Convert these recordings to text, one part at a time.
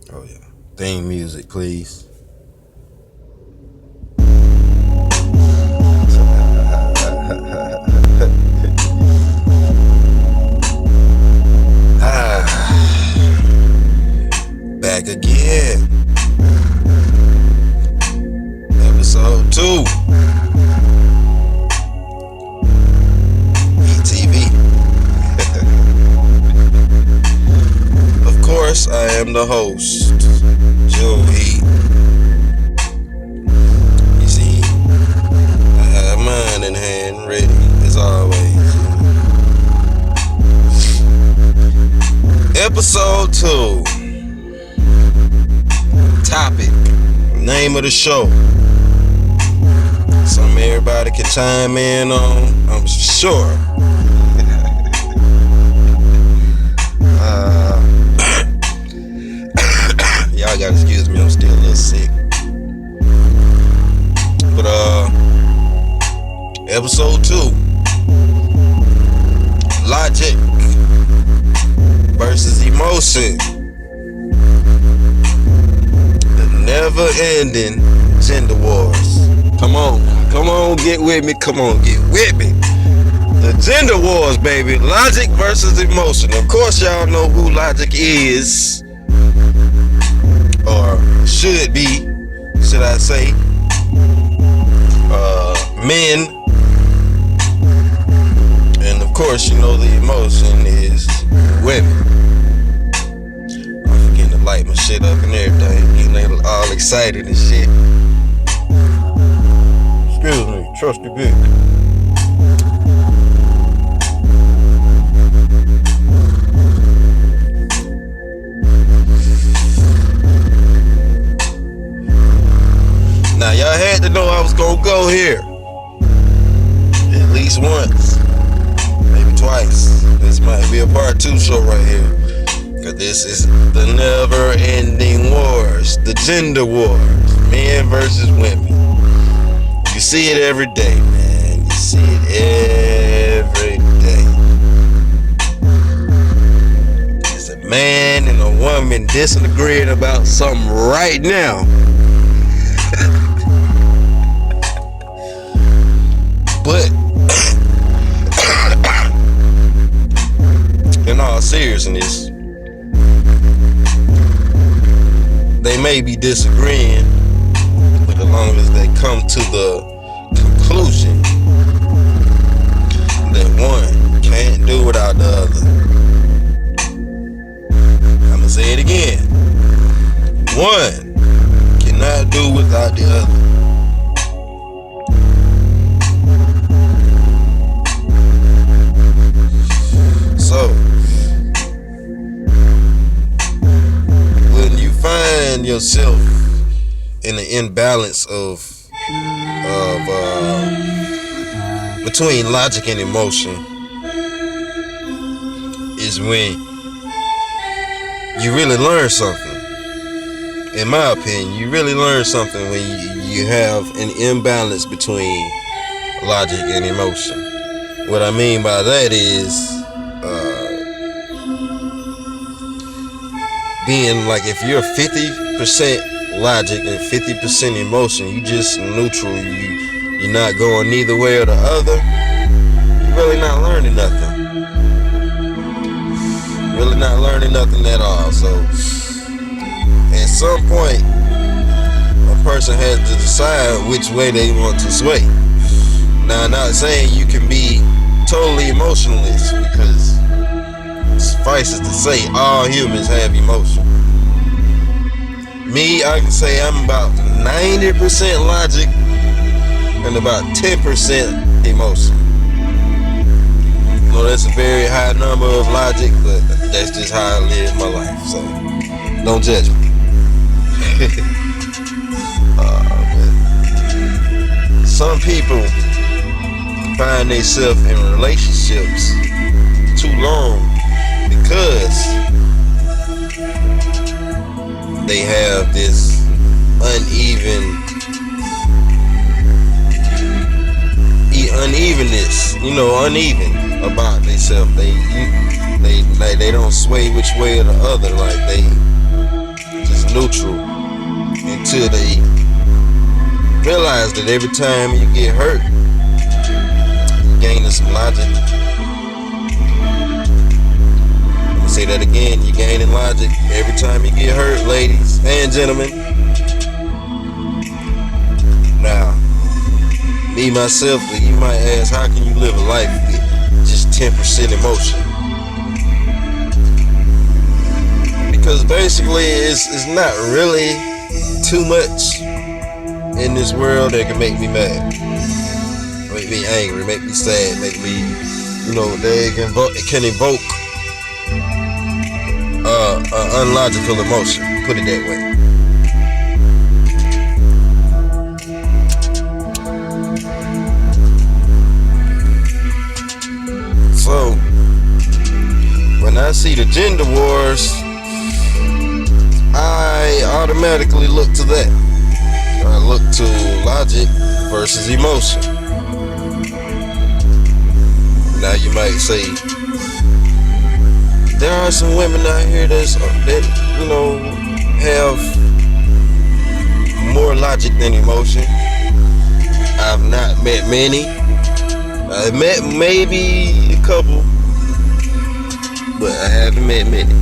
Oh yeah. Theme music, please. Back again. Episode 2. ETV. Of course, I am the host, Joe Heat. You see, I have mine in hand, ready as always. Episode 2. Topic. Name of the show. Something everybody can chime in on, I'm sure. Y'all gotta excuse me, I'm still a little sick. But episode 2. Logic versus emotion. The never-ending gender wars. Come on, get with me. The gender wars, baby. Logic versus emotion. Of course, y'all know who logic is, or should be, should I say, men. And of course, you know the emotion is women. I'm forgetting to light my shit up and everything. Getting all excited and shit. Excuse me, trusty bitch. Now y'all had to know I was gonna go here at least once, maybe twice. This might be a part 2 show right here, cause this is the never-ending wars, the gender wars, men versus women. You see it every day, man. You see it every day. There's a man and a woman disagreeing about something right now. But in all seriousness, they may be disagreeing, but as long as they come to the conclusion that one can't do without the other. I'm gonna say it again. One cannot do without the other. So, when you find yourself in the imbalance of between logic and emotion, is when you really learn something. In my opinion, you really learn something when you have an imbalance between logic and emotion. What I mean by that is being like, if you're 50% logic and 50% emotion, you just neutral, you're not going neither way or the other, you're really not learning nothing. Really not learning nothing at all. So at some point, a person has to decide which way they want to sway. Now, I'm not saying you can be totally emotionless, because suffices to say all humans have emotion. Me, I can say I'm about 90% logic and about 10% emotion. No, that's a very high number of logic, but that's just how I live my life, so don't judge me. But some people find themselves in relationships too long because they have this unevenness, uneven about themselves. They don't sway which way or the other. Like, they just neutral until they realize that every time you get hurt, you're gaining some logic. Let me say that again, you're gaining logic every time you get hurt, ladies and gentlemen. Now, me myself, you might ask, how can you live a life with just 10% emotion? Because basically it's not really too much in this world that can make me mad, make me angry, make me sad, make me, it can evoke unlogical emotion, put it that way. So when I see the gender wars, I automatically look to that. I look to logic versus emotion. Now you might say, there are some women out here that have more logic than emotion. I've not met many. I've met maybe a couple, but I haven't met many.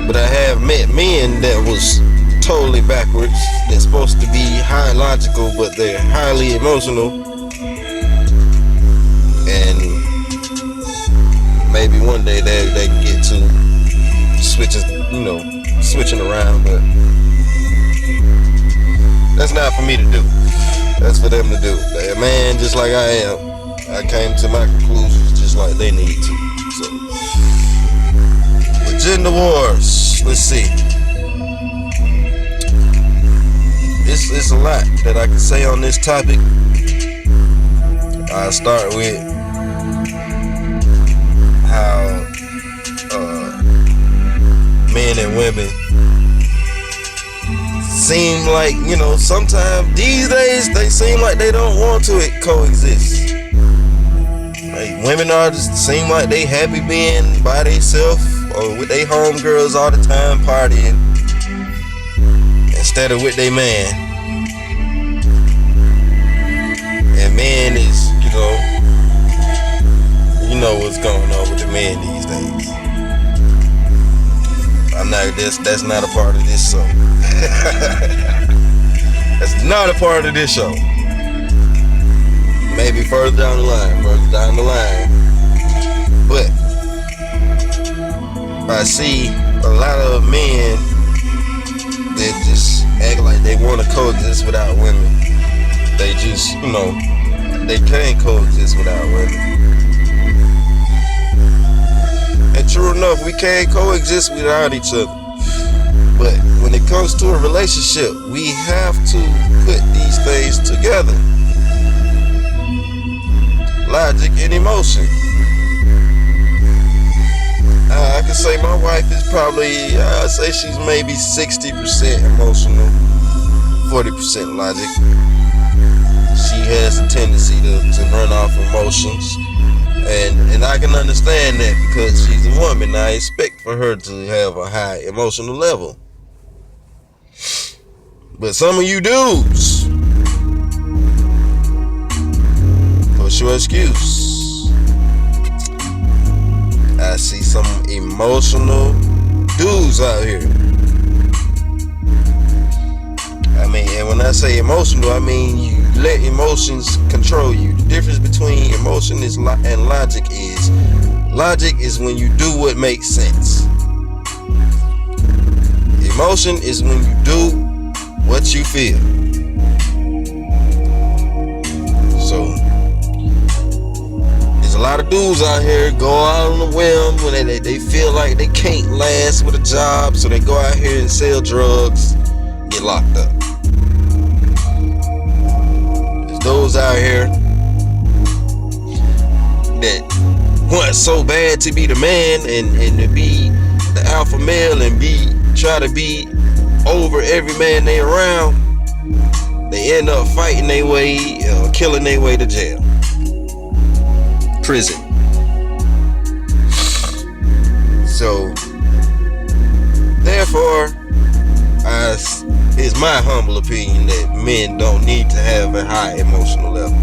But I have met men that was totally backwards. They're supposed to be high logical, but they're highly emotional. And maybe one day they get to switching around, but that's not for me to do. That's for them to do. They're a man just like I am. I came to my conclusions just like they need to. So, gender wars. Let's see. It's a lot that I can say on this topic. I'll start with how men and women seem like, sometimes these days they seem like they don't want to coexist. Like women seem like they happy being by themselves or with their homegirls all the time partying instead of with their man. And man is, you know what's going on with the men these days. That's not a part of this show. That's not a part of this show. Maybe further down the line. But I see a lot of men that just act like they want to coexist without women. They just, they can't coexist without women. And true enough, we can't coexist without each other. But when it comes to a relationship, we have to put these things together. Logic and emotion. I can say my wife is probably, I'd say she's maybe 60% emotional, 40% logic. She has a tendency to run off emotions. And I can understand that because she's a woman. I expect for her to have a high emotional level. But some of you dudes, what's your excuse? I see some emotional dudes out here. And when I say emotional, I mean you let emotions control you. The difference between emotion and logic is when you do what makes sense. Emotion is when you do what you feel. So there's a lot of dudes out here go out on a whim when they feel like they can't last with a job, so they go out here and sell drugs, get locked up. There's those out here that want so bad to be the man and to be the alpha male and try to be over every man they around. They end up fighting their way, killing their way to jail, prison. So far as is my humble opinion that men don't need to have a high emotional level.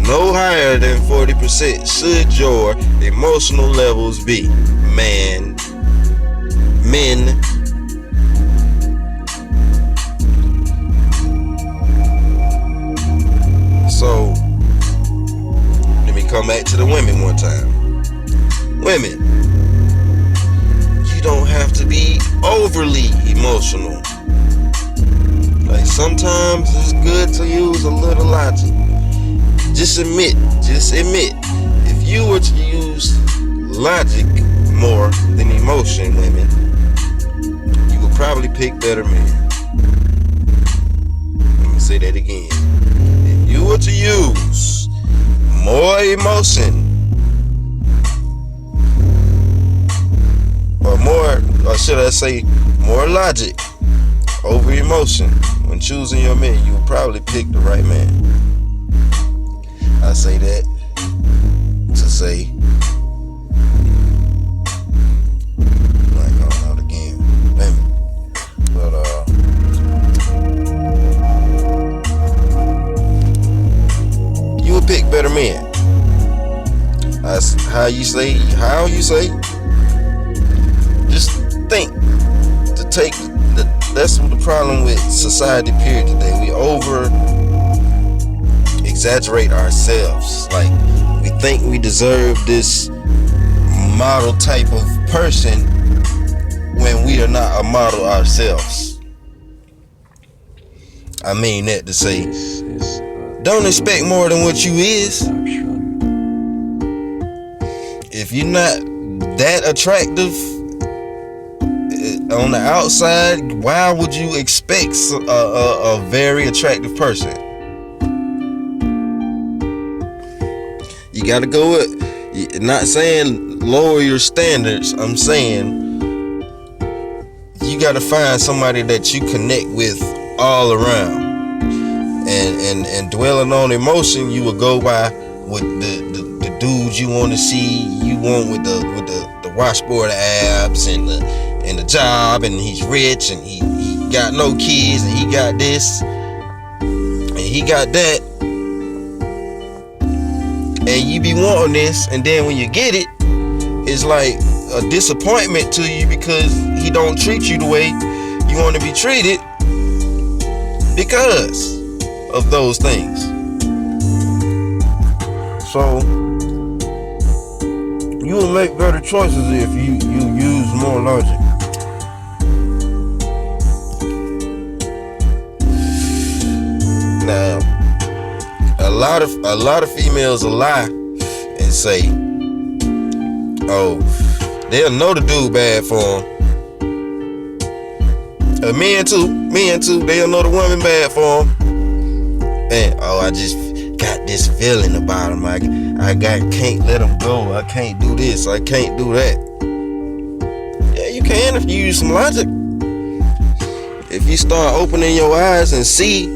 No higher than 40% should your emotional levels be. Men. So, let me come back to the women one time. Women, you don't have to be overly emotional. Like sometimes it's good to use a little logic. Just admit, if you were to use logic more than emotion, women, you would probably pick better men. Let me say that again. If you were to use more emotion, or should I say more logic over emotion when choosing your man, you will probably pick the right man. I say that to say, like going out again, but you will pick better men. That's how you say. Just think to take that's the problem with society period today. We over exaggerate ourselves. Like we think we deserve this model type of person when we are not a model ourselves. I mean that to say, don't expect more than what you is. If you're not that attractive on the outside, why would you expect a very attractive person? You gotta go with, not saying lower your standards, I'm saying you gotta find somebody that you connect with all around. And dwelling on emotion, you will go by with the dudes you want to see, you want with the washboard abs and the job, and he's rich and he got no kids and he got this and he got that, and you be wanting this, and then when you get it, it's like a disappointment to you because he don't treat you the way you want to be treated because of those things. So you will make better choices if you use more logic. Now, a lot of females will lie and say, "Oh, they'll know the dude bad for them." Men too. They'll know the woman bad for them. And I just got this feeling about him. I can't let him go. I can't do this. I can't do that. Yeah, you can if you use some logic. If you start opening your eyes and see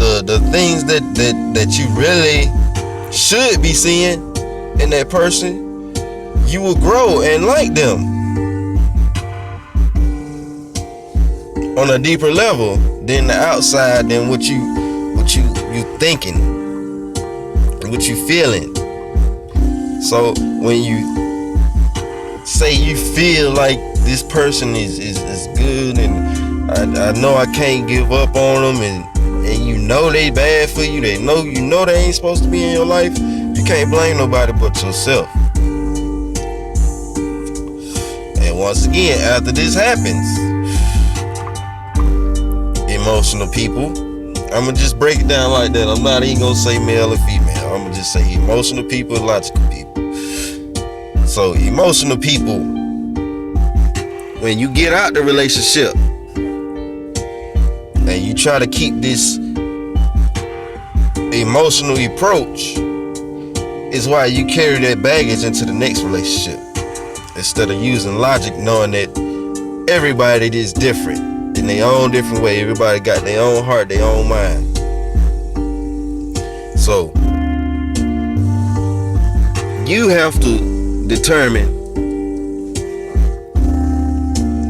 the things that you really should be seeing in that person, you will grow and like them on a deeper level than the outside, than what you thinking, what you feeling. So when you say you feel like this person is good, and I know I can't give up on them, and you know they bad for you, you know they ain't supposed to be in your life, you can't blame nobody but yourself. And once again, after this happens, emotional people, I'm gonna just break it down like that. I'm not even gonna say male or female. I'm gonna just say emotional people and logical people. So emotional people, when you get out the relationship and you try to keep this emotional approach, is why you carry that baggage into the next relationship instead of using logic, knowing that everybody is different in their own different way. Everybody got their own heart, their own mind. So you have to determine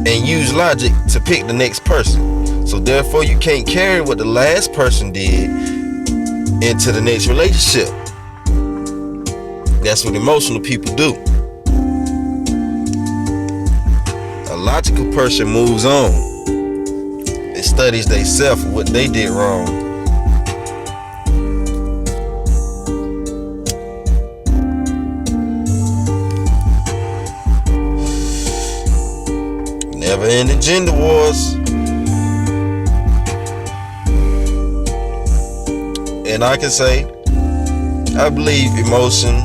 and use logic to pick the next person. So therefore, you can't carry what the last person did into the next relationship. That's what emotional people do. A logical person moves on. It studies themselves, what they did wrong. Never ending gender wars. And I can say, I believe emotion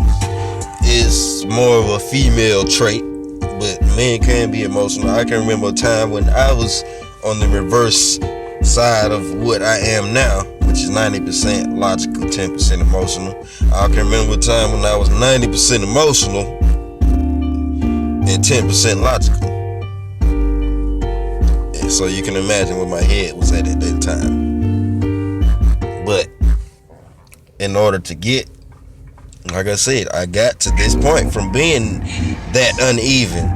is more of a female trait, but men can be emotional. I can remember a time when I was on the reverse side of what I am now, which is 90% logical, 10% emotional. I can remember a time when I was 90% emotional and 10% logical. And so you can imagine where my head was at that time. But in order to get, like I said, I got to this point from being that uneven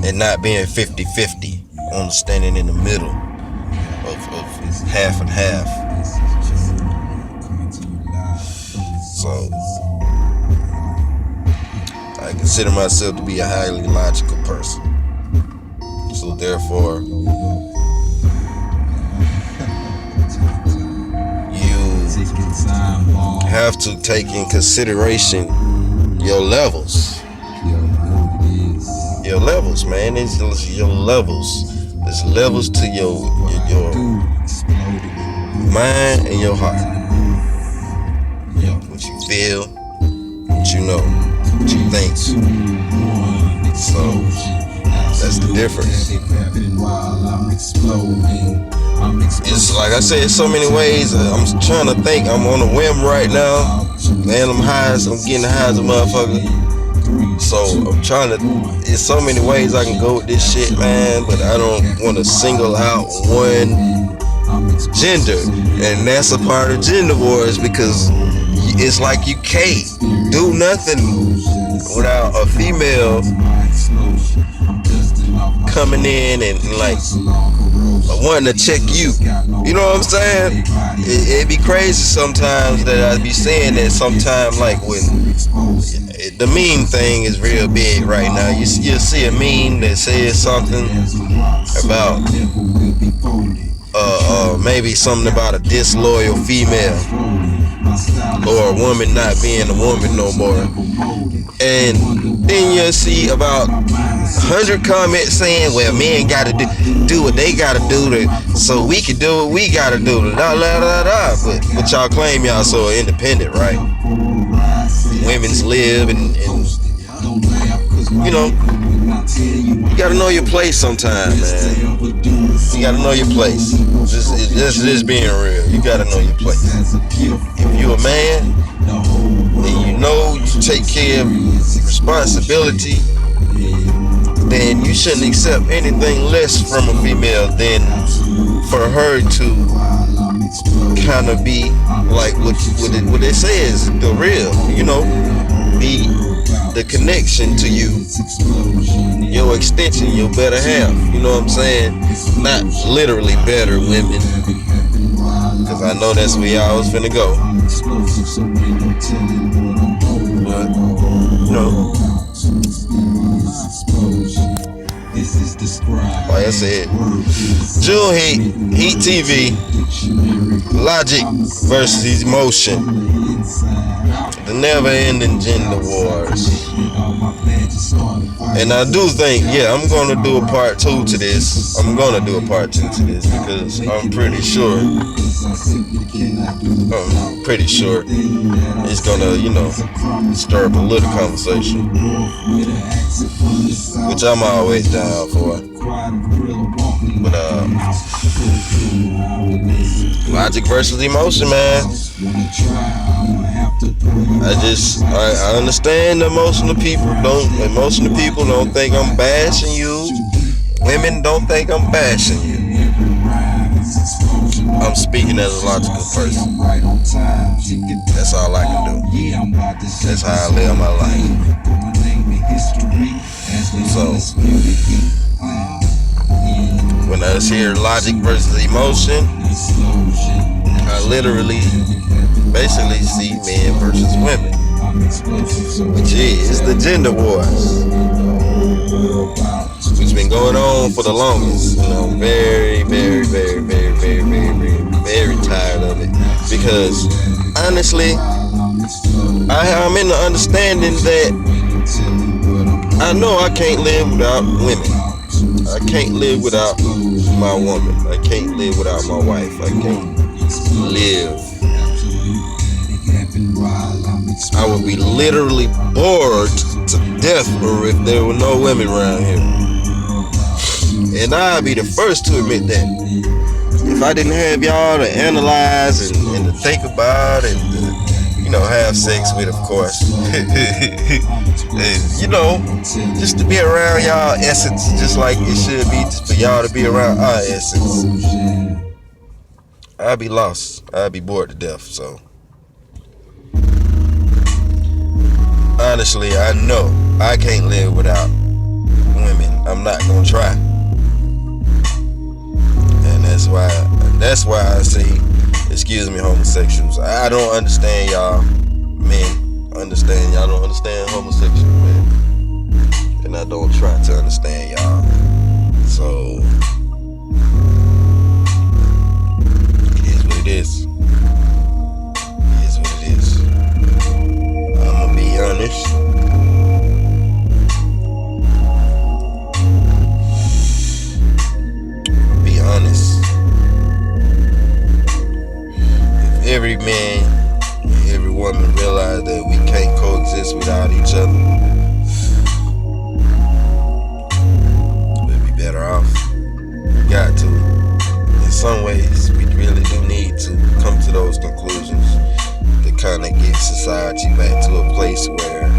and not being 50-50, on standing in the middle of half and half. So I consider myself to be a highly logical person. So therefore, have to take in consideration your levels. Your levels, man. It's your levels. There's levels to your mind and your heart. What you feel, what you know, what you think. So that's the difference. It's like I said, so many ways. I'm trying to think. I'm on a whim right now. Man, I'm getting high as a motherfucker. So I'm trying to, there's so many ways I can go with this shit, man, but I don't want to single out one gender. And that's a part of gender wars, because it's like you can't do nothing without a female coming in and like wanting to check you. You know what I'm saying? It'd be crazy sometimes that I'd be saying that sometimes, like when the meme thing is real big right now. You'll see a meme that says something about maybe something about a disloyal female or a woman not being a woman no more. And then you'll see about 100 comments saying, well, men gotta do what they gotta do so we can do what we gotta do. But y'all claim y'all so independent, right? Women's live and you know, you gotta know your place sometime, man. You gotta know your place. Just being real. You gotta know your place. If you a man and you know you take care of responsibility, then you shouldn't accept anything less from a female than for her to kind of be like what it says, the real, you know, be the connection to you, your extension, your better half, you know what I'm saying? Not literally better women, because I know that's where y'all was finna go. But, you know, like I said, June Heat TV, logic versus emotion, the never-ending gender wars. And I do think, yeah, I'm gonna do a part 2 to this. Because I'm pretty sure it's gonna, you know, stir up a little conversation, which I'm always down for. But logic versus emotion, man. I understand emotional people don't think I'm bashing you. Women don't think I'm bashing you. I'm speaking as a logical person. That's all I can do. That's how I live my life. So here, logic versus emotion, I literally basically see men versus women, which is the gender wars, which has been going on for the longest. I'm very, very, very, very, very, very, very, very tired of it, because honestly, I'm in the understanding that I know I can't live without women. I can't live without my woman. I can't live without my wife. I can't live. I would be literally bored to death if there were no women around here. And I'd be the first to admit that. If I didn't have y'all to analyze and to think about and to, have sex with, of course. And, just to be around y'all essence, just like it should be for y'all to be around our essence. I'd be lost. I'd be bored to death. So, honestly, I know I can't live without women. I'm not gonna try. And that's why I say, excuse me, homosexuals. I don't understand y'all men. Understand y'all don't understand homosexual men, and I don't try to understand y'all. So it is what it is. It is what it is. I'ma be honest. Be honest. If every man, every woman realize that we can't coexist without each other, we'd be better off. We got to. In some ways, we really do need to come to those conclusions to kind of get society back to a place where